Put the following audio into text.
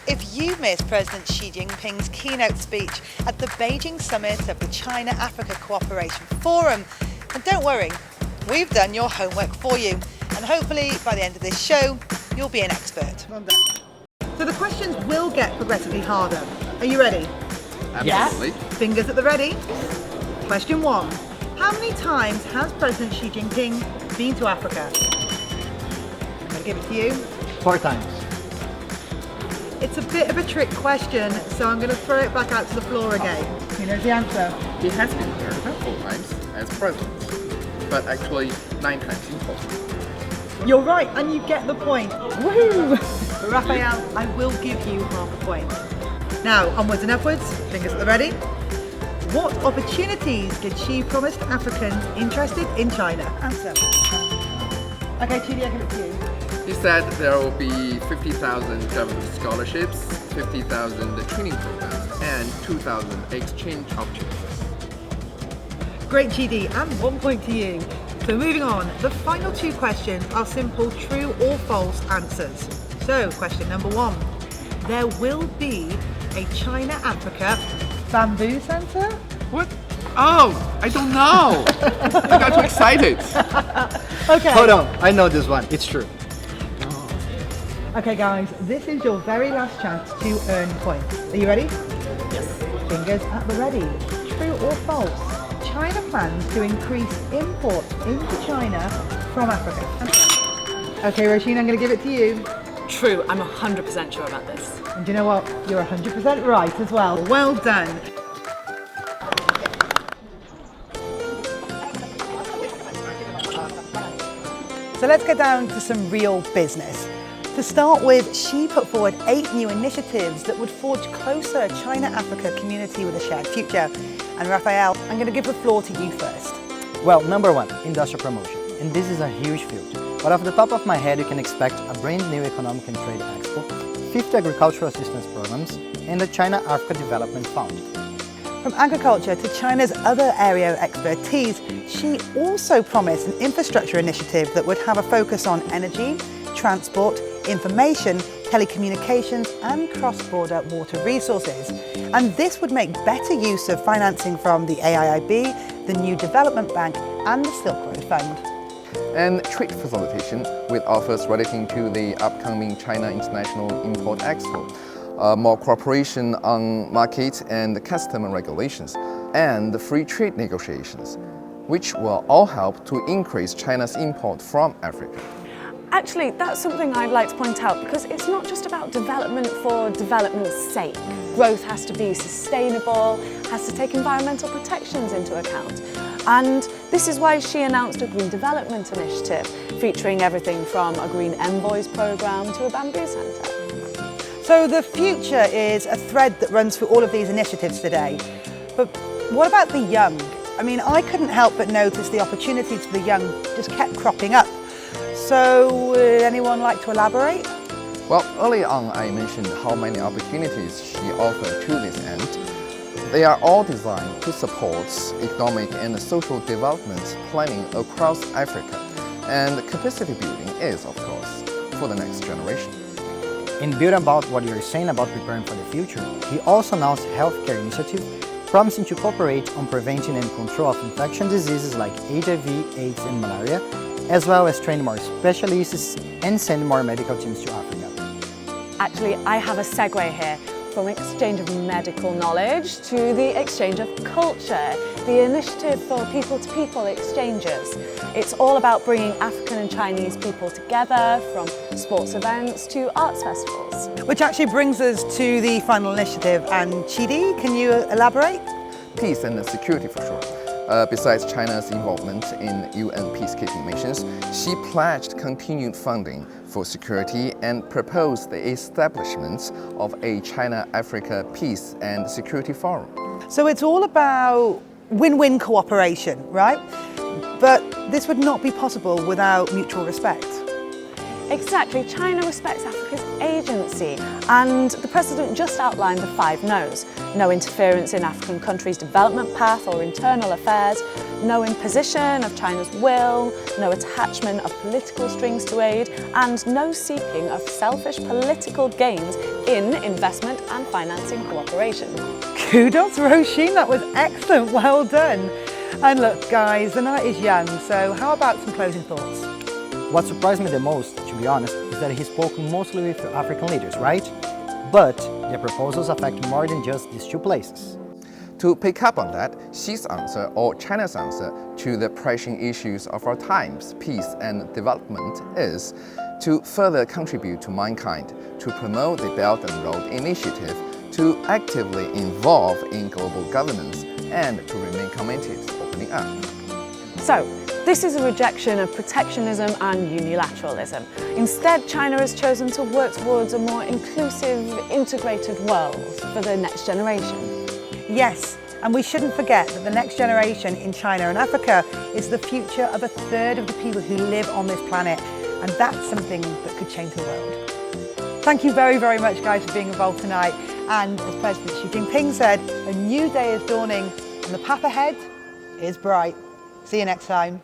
If you missed President Xi Jinping's keynote speech at the Beijing summit of the China-Africa Cooperation Forum, then don't worry, we've done your homework for you. And hopefully by the end of this show, you'll be an expert. Well done. So the questions will get progressively harder. Are you ready? Absolutely. Yes. Fingers at the ready. Question 1. How many times has President Xi Jinping been to Africa? I'm going to give it to you. 4 times. It's a bit of a trick question, so I'm going to throw it back out to the floor again. Who knows the answer? He has been there 4 times as president, but actually 9 times in total. You're right, and you get the point. Woohoo! Raphael, I will give you half a point. Now, onwards and upwards, fingers at the ready. What opportunities did Xi promise to Africans interested in China? Answer. Okay, Chidi, I give it to you. He said there will be 50,000 government scholarships, 50,000 training programs, and 2,000 exchange opportunities. Great, Chidi, and 1 point to you. So moving on, the final 2 questions are simple true or false answers. So, question number 1. There will be a China-Africa bamboo centre? What? Oh, I don't know. I got too excited. Okay. Hold on, I know this one. It's true. Okay, guys, this is your very last chance to earn points. Are you ready? Yes. Fingers at the ready. True or false? China plans to increase imports into China from Africa. Okay, Roisin, I'm going to give it to you. True, I'm 100% sure about this. And do you know what? You're 100% right as well. Well done. So let's get down to some real business. To start with, Xi put forward 8 new initiatives that would forge closer China-Africa community with a shared future. And Raphael, I'm going to give the floor to you first. Well, number 1, industrial promotion. And this is a huge field. But off the top of my head, you can expect a brand new economic and trade expo, 50 agricultural assistance programs, and the China-Africa Development Fund. From agriculture to China's other area of expertise, Xi also promised an infrastructure initiative that would have a focus on energy, transport, information, telecommunications and cross-border water resources. And this would make better use of financing from the AIIB, the New Development Bank and the Silk Road Fund. And trade facilitation with offers relating to the upcoming China International Import Expo, more cooperation on market and customer regulations, and free trade negotiations, which will all help to increase China's import from Africa. Actually, that's something I'd like to point out because it's not just about development for development's sake. Growth has to be sustainable, has to take environmental protections into account. And this is why Xi announced a Green Development Initiative, featuring everything from a Green Envoys programme to a bamboo centre. So the future is a thread that runs through all of these initiatives today. But what about the young? I mean, I couldn't help but notice the opportunities for the young just kept cropping up. So would anyone like to elaborate? Well, early on I mentioned how many opportunities Xi offered to this end. They are all designed to support economic and social development planning across Africa. And capacity building is, of course, for the next generation. In building about what you're saying about preparing for the future, he also announced healthcare initiative promising to cooperate on preventing and control of infection diseases like HIV, AIDS and malaria, as well as train more specialists and send more medical teams to Africa. Actually, I have a segue here from exchange of medical knowledge to the exchange of culture, the initiative for people-to-people exchanges. It's all about bringing African and Chinese people together, from sports events to arts festivals. Which actually brings us to the final initiative. And Chidi, can you elaborate? Peace and security for sure. Besides China's involvement in UN peacekeeping missions, Xi pledged continued funding for security and proposed the establishment of a China-Africa Peace and Security Forum. So it's all about win-win cooperation, right? But this would not be possible without mutual respect. Exactly, China respects Africa's agency, and the President just outlined the 5 no's. No interference in African countries' development path or internal affairs, no imposition of China's will, no attachment of political strings to aid, and no seeking of selfish political gains in investment and financing cooperation. Kudos, Roisin, that was excellent, well done. And look guys, the night is young, so how about some closing thoughts? What surprised me the most, to be honest, is that he spoke mostly with African leaders, right? But the proposals affect more than just these 2 places. To pick up on that, Xi's answer, or China's answer, to the pressing issues of our times, peace and development, is to further contribute to mankind, to promote the Belt and Road Initiative, to actively involve in global governance, and to remain committed to opening up. So, this is a rejection of protectionism and unilateralism. Instead, China has chosen to work towards a more inclusive, integrated world for the next generation. Yes, and we shouldn't forget that the next generation in China and Africa is the future of 1/3 of the people who live on this planet, and that's something that could change the world. Thank you very, very much guys for being involved tonight, and as President Xi Jinping said, a new day is dawning and the path ahead is bright. See you next time.